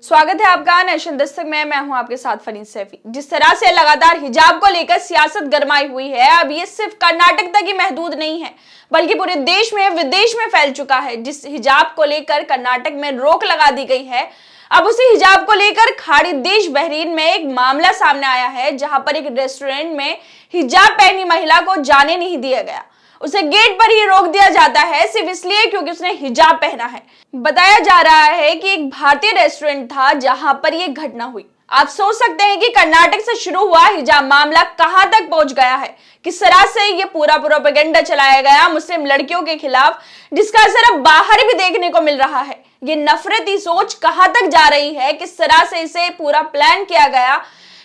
स्वागत है आपका नेशन दस्तक में। मैं हूं आपके साथ फरीद सैफी। जिस तरह से लगातार हिजाब को लेकर सियासत गरमाई हुई है, अब ये सिर्फ कर्नाटक तक ही महदूद नहीं है बल्कि पूरे देश में विदेश में फैल चुका है। जिस हिजाब को लेकर कर्नाटक में रोक लगा दी गई है, अब उसी हिजाब को लेकर खाड़ी देश बहरीन में एक मामला सामने आया है, जहां पर एक रेस्टोरेंट में हिजाब पहनी महिला को जाने नहीं दिया गया। उसे गेट पर ही रोक दिया जाता है सिर्फ इसलिए क्योंकि उसने हिजाब पहना है। बताया जा रहा है कि एक भारतीय रेस्टोरेंट था जहां पर यह घटना हुई। आप सोच सकते हैं कि कर्नाटक से शुरू हुआ हिजाब मामला कहां तक पहुंच गया है, किस तरह से ये पूरा प्रोपेगेंडा चलाया गया मुस्लिम लड़कियों के खिलाफ, जिसका असर अब बाहर भी देखने को मिल रहा है। ये नफरती सोच कहां तक जा रही है, किस तरह से इसे पूरा प्लान किया गया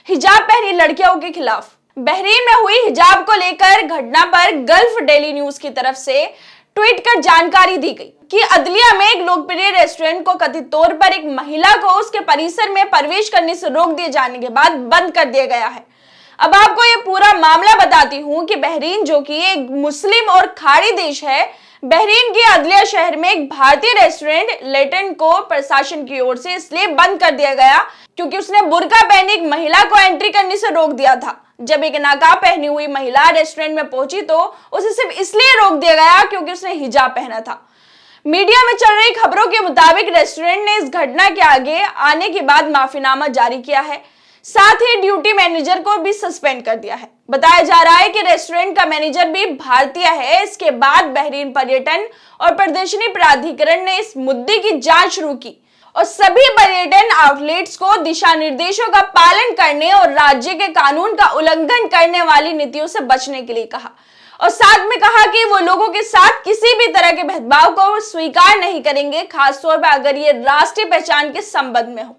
हिजाब पहनी लड़कियों के खिलाफ। बहरीन में हुई हिजाब को लेकर घटना पर गल्फ डेली न्यूज की तरफ से ट्वीट कर जानकारी दी गई कि अदलिया में एक लोकप्रिय रेस्टोरेंट को कथित तौर पर एक महिला को उसके परिसर में प्रवेश करने से रोक दिए जाने के बाद बंद कर दिया गया है। अब आपको ये पूरा मामला बताती हूँ कि बहरीन, जो कि एक मुस्लिम और खाड़ी देश है, बहरीन के अदलिया शहर में एक भारतीय रेस्टोरेंट लेटन को प्रशासन की ओर से इसलिए बंद कर दिया गया क्योंकि उसने बुर्का पहनी एक महिला को एंट्री करने से रोक दिया था। जब एक नकाब पहनी हुई महिला रेस्टोरेंट में पहुंची तो उसे सिर्फ इसलिए रोक दिया गया क्योंकि उसने हिजाब पहना था। मीडिया में चल रही खबरों के मुताबिक रेस्टोरेंट ने इस घटना के आगे आने के बाद माफीनामा जारी किया है, साथ ही ड्यूटी मैनेजर को भी सस्पेंड कर दिया है। बताया जा रहा है कि रेस्टोरेंट का मैनेजर भी भारतीय है। इसके बाद बहरीन पर्यटन और प्रदर्शनी प्राधिकरण ने इस मुद्दे की जांच शुरू की और सभी पर्यटन आउटलेट्स को दिशा निर्देशों का पालन करने और राज्य के कानून का उल्लंघन करने वाली नीतियों से बचने के लिए कहा और साथ में कहा कि वो लोगों के साथ किसी भी तरह के भेदभाव को स्वीकार नहीं करेंगे, खासतौर पर अगर ये राष्ट्रीय पहचान के संबंध में हो।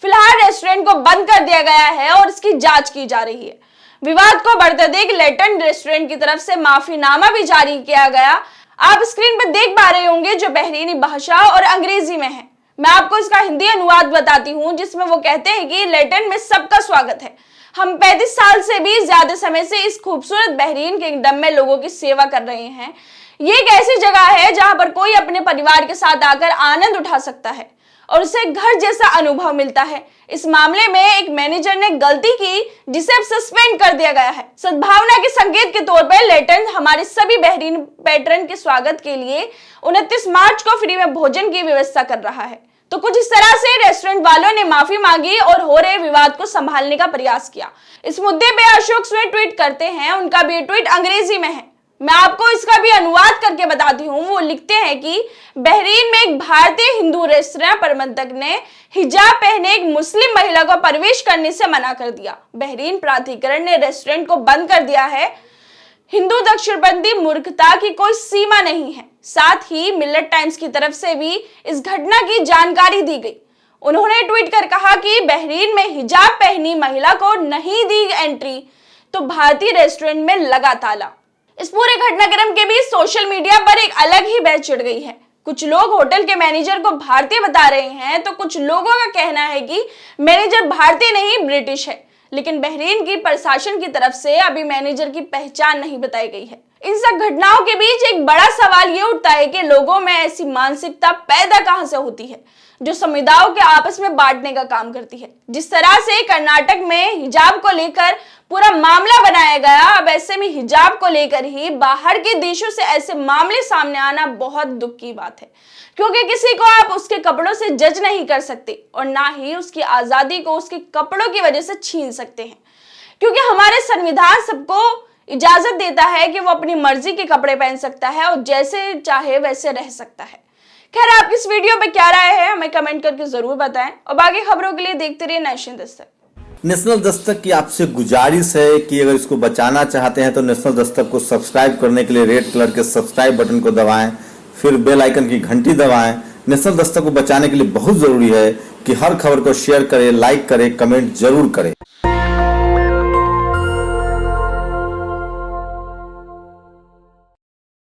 फिलहाल रेस्टोरेंट को बंद कर दिया गया है और इसकी जांच की जा रही है। विवाद को बढ़ते देख लेटन रेस्टोरेंट की तरफ से माफीनामा भी जारी किया गया। आप स्क्रीन पर देख पा रहे होंगे, जो बहरीनी भाषा और अंग्रेजी में है। मैं आपको इसका हिंदी अनुवाद बताती हूँ, जिसमें वो कहते हैं कि लेटन में सबका स्वागत है। हम 35 साल से भी ज्यादा समय से इस खूबसूरत बहरीन किंगडम में लोगों की सेवा कर रहे हैं। ये एक ऐसी जगह है जहां पर कोई अपने परिवार के साथ आकर आनंद उठा सकता है और उसे घर जैसा अनुभव मिलता है। इस मामले में एक मैनेजर ने गलती की जिसे अब सस्पेंड कर दिया गया है। सद्भावना के संकेत के तौर पर लेटन हमारे सभी बहरीन पैट्रन के स्वागत के लिए 29 मार्च को फ्री में भोजन की व्यवस्था कर रहा है। तो कुछ इस तरह से रेस्टोरेंट वालों ने माफी मांगी और हो रहे विवाद को संभालने का प्रयास किया। इस मुद्दे पे अशोक स्वेट ट्वीट करते हैं, उनका भी ट्वीट अंग्रेजी में है। मैं आपको इसका भी अनुवाद करके बताती हूँ। वो लिखते हैं कि बहरीन में एक भारतीय हिंदू रेस्तरां प्रबंधक ने हिजाब पहने एक मुस्लिम महिला को प्रवेश करने से मना कर दिया। बहरीन प्राधिकरण ने रेस्टोरेंट को बंद कर दिया है। हिंदू दक्षिणपंथी मूर्खता की कोई सीमा नहीं है। साथ ही मिलेट टाइम्स की तरफ से भी इस घटना की जानकारी दी गई। उन्होंने ट्वीट कर कहा कि बहरीन में हिजाब पहनी महिला को नहीं दी एंट्री तो भारतीय रेस्टोरेंट में लगा ताला। इस पूरे घटनाक्रम के बीच सोशल मीडिया पर एक अलग ही बहस छिड़ गई है। कुछ लोग होटल के मैनेजर को भारतीय बता रहे हैं तो कुछ लोगों का कहना है कि मैनेजर भारतीय नहीं ब्रिटिश है, लेकिन बहरीन की प्रशासन की तरफ से अभी मैनेजर की पहचान नहीं बताई गई है। इन सब घटनाओं के बीच एक बड़ा सवाल ये उठता है कि लोगों में ऐसी मानसिकता पैदा कहां से होती है जो समुदायों के आपस में बांटने का काम करती है। जिस तरह से कर्नाटक में हिजाब को लेकर पूरा मामला बनाया गया, अब ऐसे में हिजाब को लेकर ही बाहर के देशों से ऐसे मामले सामने आना बहुत दुख की बात है, क्योंकि किसी को आप उसके कपड़ों से जज नहीं कर सकते और ना ही उसकी आजादी को उसके कपड़ों की वजह से छीन सकते हैं, क्योंकि हमारे संविधान सबको इजाजत देता है कि वो अपनी मर्जी के कपड़े पहन सकता है और जैसे चाहे वैसे रह सकता है। खैर, आपकी इस वीडियो पे क्या राय है हमें कमेंट करके जरूर बताएं और बाकी खबरों के लिए देखते रहिए नेशन दस्तक। नेशनल दस्तक की आपसे गुजारिश है कि अगर इसको बचाना चाहते हैं तो नेशनल दस्तक को सब्सक्राइब करने के लिए रेड कलर के सब्सक्राइब बटन को दबाएं, फिर बेल आइकन की घंटी दबाएं। नेशनल दस्तक को बचाने के लिए बहुत जरूरी है कि हर खबर को शेयर करें, लाइक करें, कमेंट जरूर करें।